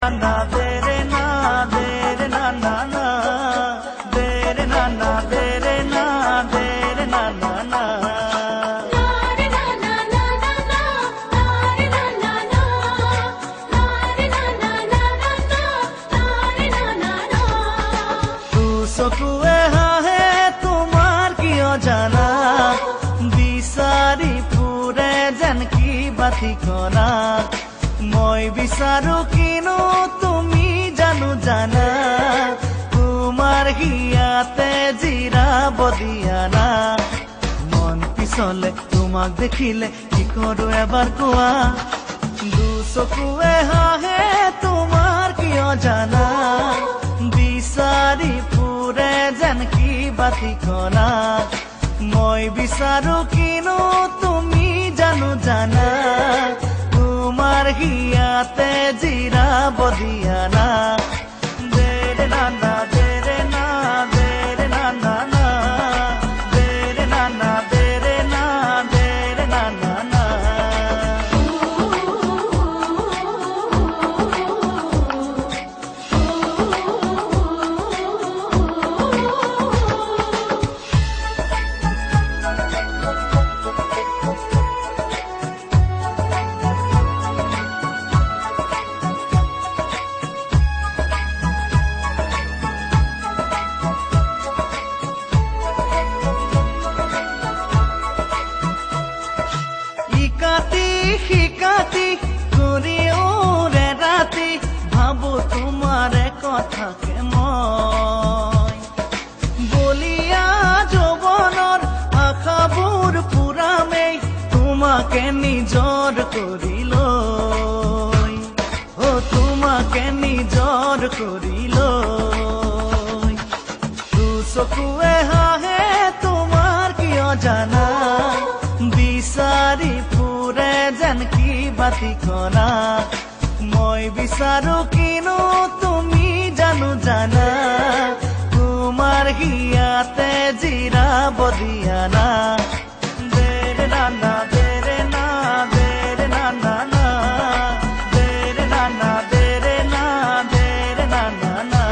ना दे रे ना दे रे ना ना ना दे रे ना ना दे रे ना दे रे ना ना ना চকুৱে হাহে তোমাৰ কিয় জানা বিচাৰি ফুৰে যেন কিবা ঠিকনা মই বিচাৰো কিনো তুমি জানো জানা তোমাৰ হিয়াতে জিৰাব দিয়া না মন পিছলে তোমাক দেখিলে কি কৰো এবাৰ কোৱা চকুৱে হাহে তোমাৰ কিয় জানা বিচাৰি ফুৰে যেন কিবা ঠিকনা মই বিচাৰো কিনো তুমি জানো জানা তোমাৰ হিয়াতে জিৰাব দিয়া না দে ৰে না না দে ৰে না দে ৰে না না না দে ৰে না না দে ৰে না দে ৰে না না না শিকাতি কৰি ওৰে ৰাতি ভাবো তোমাৰে কথাকে মই বলিয়া যৌৱনৰ আশাবোৰ পুৰামেই তোমাকে নিজৰ কৰি লৈ তোমাকে নিজৰ কৰি লৈ চকুৱে হাহে তোমাৰ কিয় জানা বিচাৰি ফুৰে যেন কিবা ঠিকনা মই বিচাৰো কিনো তুমি জানো জানা তোমাৰ হিয়াতে জিৰাব দিয়া না দে ৰে না না দে ৰে না দে ৰে না না না দে ৰে না না দে ৰে না দে ৰে না না না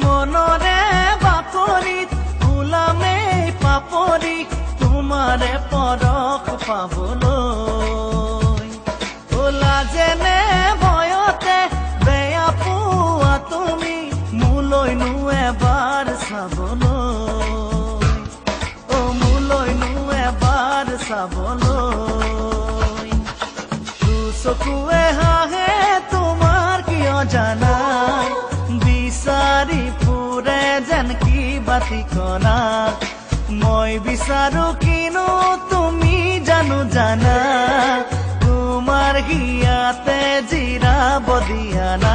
মনৰে বাতৰিত ওলামেই পাপৰি তোমাৰে পৰশ পাবলৈ ওলা যেনে ভয়তে বেয়া পোৱা তুমি মোলৈনো এবাৰ চাবলৈ মোলৈনো এবাৰ চাবলৈ চকুৱে হাহে তোমাৰ কিয় জানা বিচাৰি ফুৰে যেন কিবা ঠিকনা মই বিচাৰো কিনো তুমি জানো জানা তোমাৰ হিয়াতে জিৰাব দিয়া না